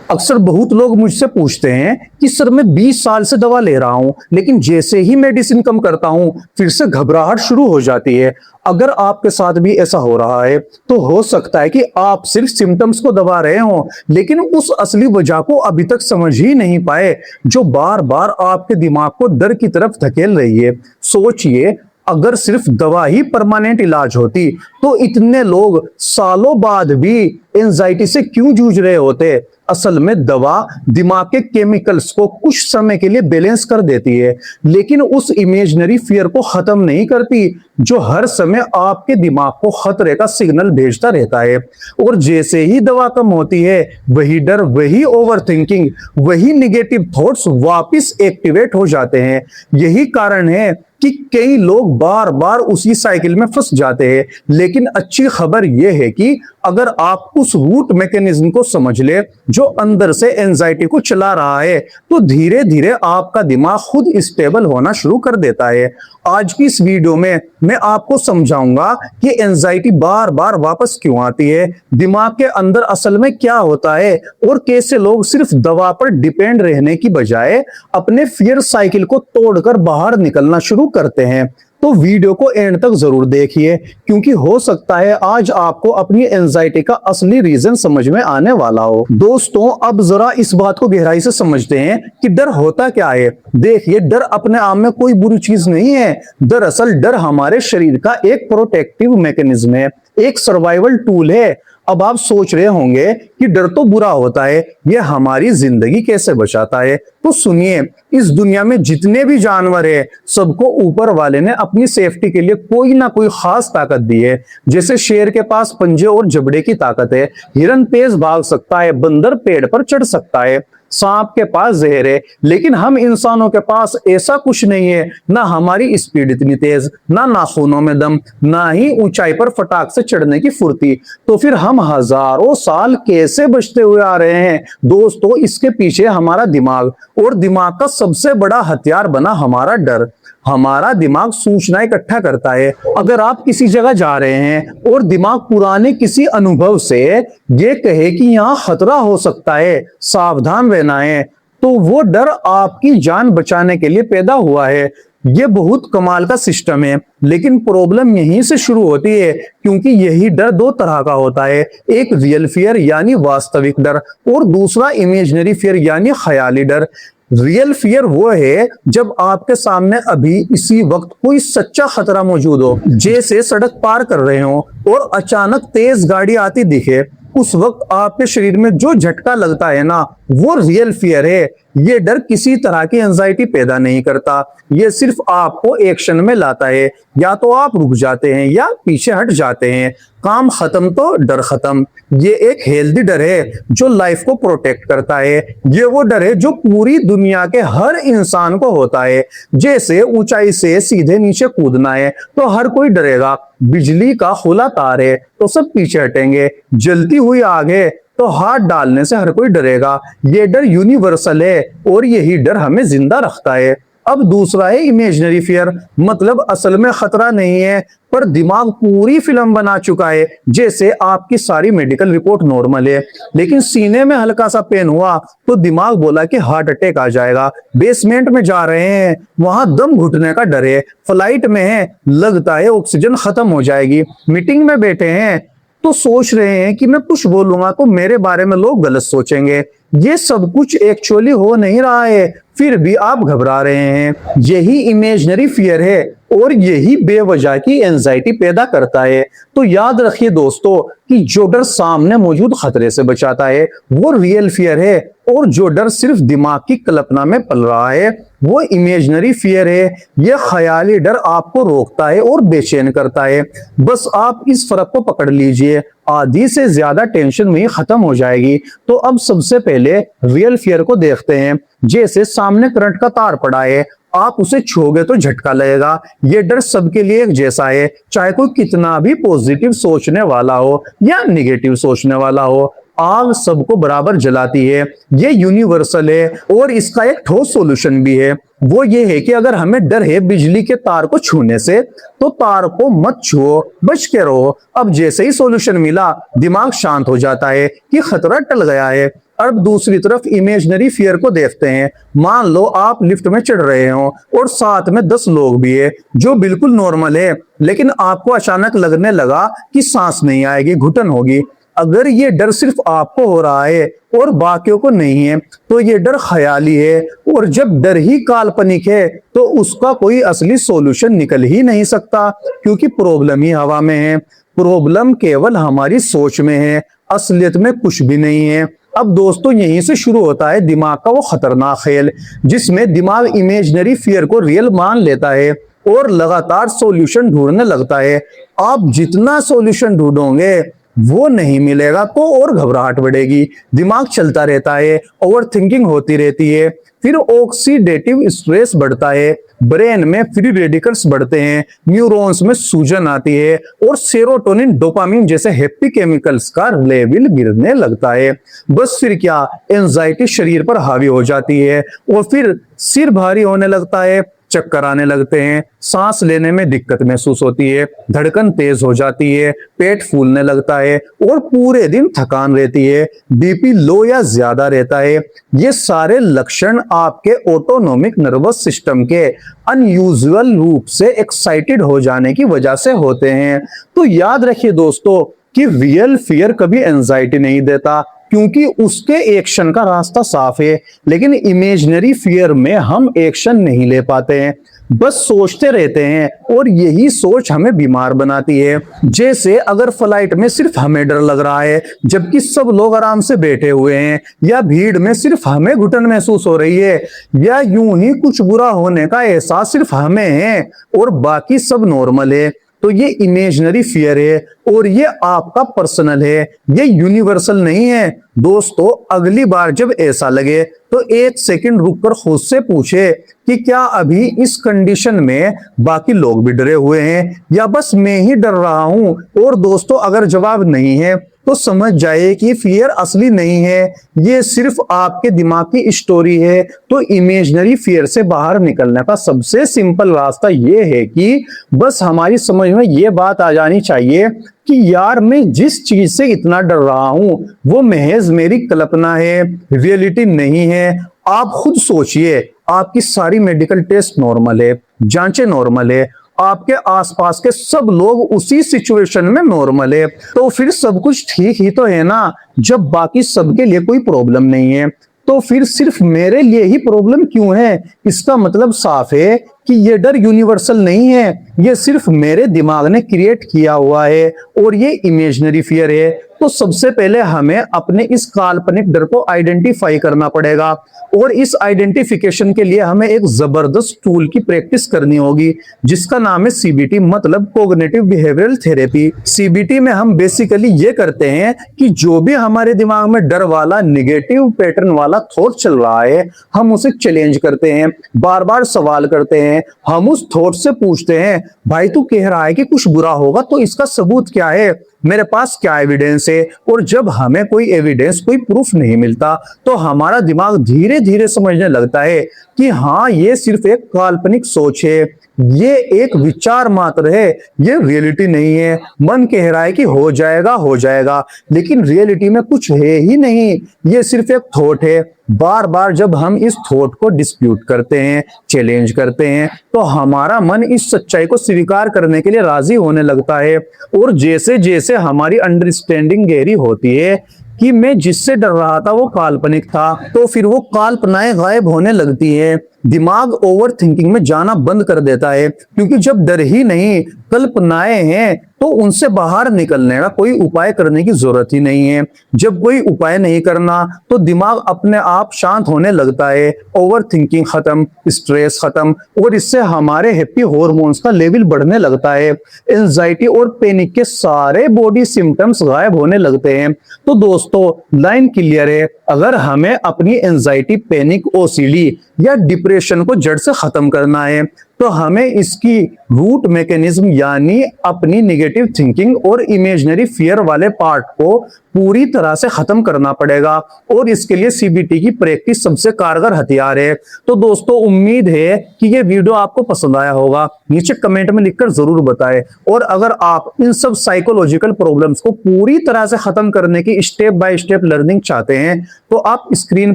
अक्सर बहुत लोग मुझसे पूछते हैं कि सर मैं 20 साल से दवा ले रहा हूं, लेकिन जैसे ही मेडिसिन कम करता हूं फिर से घबराहट शुरू हो जाती है। अगर आपके साथ भी ऐसा हो रहा है तो हो सकता है कि आप सिर्फ सिम्टम्स को दबा रहे हो, लेकिन उस असली वजह को अभी तक समझ ही नहीं पाए जो बार बार आपके दिमाग को डर की तरफ धकेल रही है। सोचिए, अगर सिर्फ दवा ही परमानेंट इलाज होती तो इतने लोग सालों बाद भी एंजाइटी से क्यों जूझ रहे होते। असल में दवा दिमाग के केमिकल्स को कुछ समय के लिए बैलेंस कर देती है, लेकिन उस इमेजिनरी फियर को खत्म नहीं करती जो हर समय आपके दिमाग को खतरे का सिग्नल भेजता रहता है। और जैसे ही दवा कम होती है, वही डर, वही ओवरथिंकिंग, वही निगेटिव थॉट्स वापस एक्टिवेट हो जाते हैं। यही कारण है कि कई लोग बार बार उसी साइकिल में फंस जाते हैं। लेकिन अच्छी खबर यह है कि अगर आप उस रूट मैकेनिज्म को समझ ले जो अंदर से एंजाइटी को चला रहा है, तो धीरे धीरे आपका दिमाग खुद स्टेबल होना शुरू कर देता है। आज की इस वीडियो में मैं आपको समझाऊंगा कि एंजाइटी बार बार वापस क्यों आती है, दिमाग के अंदर असल में क्या होता है, और कैसे लोग सिर्फ दवा पर डिपेंड रहने की बजाय अपने फियर साइकिल को तोड़कर बाहर निकलना शुरू करते हैं। तो वीडियो को एंड तक जरूर देखिए, क्योंकि हो सकता है आज आपको अपनी एंजाइटी का असली रीजन समझ में आने वाला हो। दोस्तों, अब जरा इस बात को गहराई से समझते हैं कि डर होता क्या है। देखिए, डर अपने आप में कोई बुरी चीज नहीं है। दरअसल डर हमारे शरीर का एक प्रोटेक्टिव मैकेनिज्म है, एक सर्वाइवल टूल है। अब आप सोच रहे होंगे कि डर तो बुरा होता है, यह हमारी जिंदगी कैसे बचाता है। तो सुनिए, इस दुनिया में जितने भी जानवर है, सबको ऊपर वाले ने अपनी सेफ्टी के लिए कोई ना कोई खास ताकत दी है। जैसे शेर के पास पंजे और जबड़े की ताकत है, हिरन तेज भाग सकता है, बंदर पेड़ पर चढ़ सकता है, सांप के पास जहर है। लेकिन हम इंसानों के पास ऐसा कुछ नहीं है। ना हमारी स्पीड इतनी तेज, ना नाखूनों में दम, ना ही ऊंचाई पर फटाक से चढ़ने की फुर्ती। तो फिर हम हजारों साल कैसे बचते हुए आ रहे हैं? दोस्तों, इसके पीछे हमारा दिमाग, और दिमाग का सबसे बड़ा हथियार बना हमारा डर। हमारा दिमाग सूचना इकट्ठा करता है। अगर आप किसी जगह जा रहे हैं और दिमाग पुराने किसी अनुभव से ये कहे कि यहाँ खतरा हो सकता है, सावधान रहना है, तो वो डर आपकी जान बचाने के लिए पैदा हुआ है। ये बहुत कमाल का सिस्टम है, लेकिन प्रॉब्लम यहीं से शुरू होती है, क्योंकि यही डर दो तरह का होता है। एक रियल फियर यानी वास्तविक डर, और दूसरा इमेजिनरी फियर यानी ख्याली डर। रियल फियर वो है जब आपके सामने अभी इसी वक्त कोई सच्चा खतरा मौजूद हो, जैसे सड़क पार कर रहे हो और अचानक तेज गाड़ी आती दिखे। उस वक्त आपके शरीर में जो झटका लगता है ना, वो रियल फियर है। ये डर किसी तरह की एंजाइटी पैदा नहीं करता, ये सिर्फ आपको एक्शन में लाता है। या तो आप रुक जाते हैं या पीछे हट जाते हैं। काम खत्म तो डर खत्म। ये एक हेल्दी डर है जो लाइफ को प्रोटेक्ट करता है। ये वो डर है जो पूरी दुनिया के हर इंसान को होता है। जैसे ऊंचाई से सीधे नीचे कूदना है तो हर कोई डरेगा, बिजली का खुला तार है तो सब पीछे हटेंगे, जलती हुई आग है तो हाथ डालने से हर कोई डरेगा। ये डर यूनिवर्सल है और यही डर हमें जिंदा रखता है। अब दूसरा है इमेजिनरी फियर, मतलब असल में खतरा नहीं है, पर दिमाग पूरी फिल्म बना चुका है। जैसे आपकी सारी मेडिकल रिपोर्ट नॉर्मल है, लेकिन सीने में हल्का सा पेन हुआ तो दिमाग बोला कि हार्ट अटैक आ जाएगा। बेसमेंट में जा रहे हैं, वहां दम घुटने का डर है। फ्लाइट में है, लगता है ऑक्सीजन खत्म हो जाएगी। मीटिंग में बैठे हैं तो सोच रहे हैं कि मैं कुछ बोलूंगा तो मेरे बारे में लोग गलत सोचेंगे। ये सब कुछ एक्चुअली हो नहीं रहा है, फिर भी आप घबरा रहे हैं। यही इमेजिनरी फियर है और यही बेवजह की एंजाइटी पैदा करता है। तो याद रखिए दोस्तों कि जो डर सामने मौजूद खतरे से बचाता है वो रियल फियर है, और जो डर सिर्फ दिमाग की कल्पना में पल रहा है वो इमेजिनरी फियर है। यह ख्याली डर आपको रोकता है और बेचैन करता है। बस आप इस फर्क को पकड़ लीजिए, आधी से ज्यादा टेंशन वहीं खत्म हो जाएगी। तो अब सबसे पहले रियल फियर को देखते हैं। जैसे सामने करंट का तार पड़ा है, आप उसे छूओगे तो झटका लगेगा। ये डर सबके लिए एक जैसा है, चाहे कोई कितना भी पॉजिटिव सोचने वाला हो या निगेटिव सोचने वाला हो। आग सबको बराबर जलाती है, ये यूनिवर्सल है। और इसका एक ठोस सॉल्यूशन भी है, वो ये है कि अगर हमें डर है बिजली के तार को छूने से, तो तार को मत छुओ, बच के रहो। अब जैसे ही सॉल्यूशन मिला, दिमाग शांत हो जाता है कि खतरा टल गया है। अब दूसरी तरफ इमेजिनरी फियर को देखते हैं। मान लो आप लिफ्ट में चढ़ रहे हो और साथ में 10 लोग भी है जो बिल्कुल नॉर्मल है, लेकिन आपको अचानक लगने लगा कि सांस नहीं आएगी, घुटन होगी। अगर ये डर सिर्फ आपको हो रहा है और बाकियों को नहीं है, तो ये डर ख्याली है। और जब डर ही काल्पनिक है, तो उसका कोई असली सॉल्यूशन निकल ही नहीं सकता, क्योंकि प्रॉब्लम ही हवा में है। प्रॉब्लम केवल हमारी सोच में है, असलियत में कुछ भी नहीं है। अब दोस्तों यहीं से शुरू होता है दिमाग का वो खतरनाक खेल, जिसमें दिमाग इमेजिनरी फियर को रियल मान लेता है और लगातार सॉल्यूशन ढूंढने लगता है। आप जितना सॉल्यूशन ढूंढोगे वो नहीं मिलेगा तो और घबराहट बढ़ेगी, दिमाग चलता रहता है, ओवर थिंकिंग होती रहती है, फिर ऑक्सीडेटिव स्ट्रेस बढ़ता है, ब्रेन में फ्री रेडिकल्स बढ़ते हैं, न्यूरॉन्स में सूजन आती है और सेरोटोनिन, डोपामिन जैसे हैप्पी केमिकल्स का लेवल गिरने लगता है। बस फिर क्या, एंजाइटी शरीर पर हावी हो जाती है और फिर सिर भारी होने लगता है, चक्कर आने लगते हैं, सांस लेने में दिक्कत महसूस होती है, धड़कन तेज हो जाती है, पेट फूलने लगता है और पूरे दिन थकान रहती है, बीपी लो या ज्यादा रहता है। ये सारे लक्षण आपके ऑटोनोमिक नर्वस सिस्टम के अनयूजुअल रूप से एक्साइटेड हो जाने की वजह से होते हैं। तो याद रखिए दोस्तों कि रियल फियर कभी एंजाइटी नहीं देता, क्योंकि उसके एक्शन का रास्ता साफ है। लेकिन इमेजिनरी फियर में हम एक्शन नहीं ले पाते हैं, बस सोचते रहते हैं और यही सोच हमें बीमार बनाती है। जैसे अगर फ्लाइट में सिर्फ हमें डर लग रहा है जबकि सब लोग आराम से बैठे हुए हैं, या भीड़ में सिर्फ हमें घुटन महसूस हो रही है, या यूं ही कुछ बुरा होने का एहसास सिर्फ हमें है और बाकी सब नॉर्मल है। तो ये इमेजिनरी फियर है और ये आपका पर्सनल है, ये यूनिवर्सल नहीं है। दोस्तों अगली बार जब ऐसा लगे तो 1 सेकंड रुककर खुद से पूछे कि क्या अभी इस कंडीशन में बाकी लोग भी डरे हुए हैं या बस मैं ही डर रहा हूं। और दोस्तों अगर जवाब नहीं है तो समझ जाइए कि फियर असली नहीं है, ये सिर्फ आपके दिमाग की स्टोरी है। तो इमेजिनरी फियर से बाहर निकलने का सबसे सिंपल रास्ता ये है कि बस हमारी समझ में ये बात आ जानी चाहिए कि यार मैं जिस चीज से इतना डर रहा हूं वो महज मेरी कल्पना है, रियलिटी नहीं है। आप खुद सोचिए, आपकी सारी मेडिकल टेस्ट नॉर्मल है, जांचें नॉर्मल है, आपके आसपास के सब लोग उसी सिचुएशन में नॉर्मल है, तो फिर सब कुछ ठीक ही तो है ना। जब बाकी सबके लिए कोई प्रॉब्लम नहीं है, तो फिर सिर्फ मेरे लिए ही प्रॉब्लम क्यों है? इसका मतलब साफ है कि ये डर यूनिवर्सल नहीं है, ये सिर्फ मेरे दिमाग ने क्रिएट किया हुआ है और ये इमेजिनरी फियर है। तो सबसे पहले हमें अपने इस काल्पनिक डर को आइडेंटिफाई करना पड़ेगा और इस आइडेंटिफिकेशन के लिए हमें एक जबरदस्त टूल की प्रैक्टिस करनी होगी जिसका नाम है सीबीटी, मतलब कॉग्निटिव बिहेवियरल थेरेपी। सीबीटी में हम बेसिकली ये करते हैं कि जो भी हमारे दिमाग में डर वाला नेगेटिव पैटर्न वाला थॉट चल रहा है, हम उसे चैलेंज करते हैं, बार बार सवाल करते हैं। हम उस थॉट से पूछते हैं, भाई तू कह रहा है कि कुछ बुरा होगा, तो इसका सबूत क्या है, मेरे पास क्या एविडेंस है? और जब हमें कोई एविडेंस, कोई प्रूफ नहीं मिलता, तो हमारा दिमाग धीरे धीरे समझने लगता है कि हाँ ये सिर्फ एक काल्पनिक सोच है, ये एक विचार मात्र है, ये रियलिटी नहीं है। मन कह रहा है कि हो जाएगा हो जाएगा, लेकिन रियलिटी में कुछ है ही नहीं, ये सिर्फ एक थॉट है। बार बार जब हम इस थॉट को डिस्प्यूट करते हैं, चैलेंज करते हैं, तो हमारा मन इस सच्चाई को स्वीकार करने के लिए राजी होने लगता है। और जैसे जैसे हमारी अंडरस्टैंडिंग गहरी होती है कि मैं जिससे डर रहा था वो काल्पनिक था, तो फिर वो कल्पनाएं गायब होने लगती है। दिमाग ओवर थिंकिंग में जाना बंद कर देता है, क्योंकि जब डर ही नहीं कल्पनाएं हैं तो उनसे बाहर निकलने का कोई उपाय करने की जरूरत ही नहीं है। जब कोई उपाय नहीं करना तो दिमाग अपने आप शांत होने लगता है, ओवर थिंकिंग खत्म, स्ट्रेस खत्म, और इससे हमारे हैप्पी हॉर्मोन्स का लेवल बढ़ने लगता है। एंजाइटी और पैनिक के सारे बॉडी सिम्टम्स गायब होने लगते हैं। तो दोस्तों लाइन क्लियर है, अगर हमें अपनी एंजाइटी, पैनिक, ओसीडी या डिप्रेशन को जड़ से खत्म करना है तो हमें इसकी रूट मैकेनिज्म यानी अपनी नेगेटिव थिंकिंग और इमेजिनरी फियर वाले पार्ट को पूरी तरह से खत्म करना पड़ेगा और इसके लिए सीबीटी की प्रैक्टिस सबसे कारगर हथियार है। तो दोस्तों उम्मीद है कि ये वीडियो आपको पसंद आया होगा, नीचे कमेंट में लिखकर जरूर बताएं। और अगर आप इन सब साइकोलॉजिकल प्रॉब्लम्स को पूरी तरह से खत्म करने की स्टेप बाय स्टेप लर्निंग चाहते हैं तो आप स्क्रीन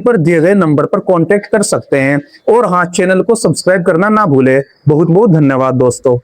पर दिए गए नंबर पर कांटेक्ट कर सकते हैं। और हाँ, चैनल को सब्सक्राइब करना ना भूलें। बहुत बहुत धन्यवाद दोस्तों।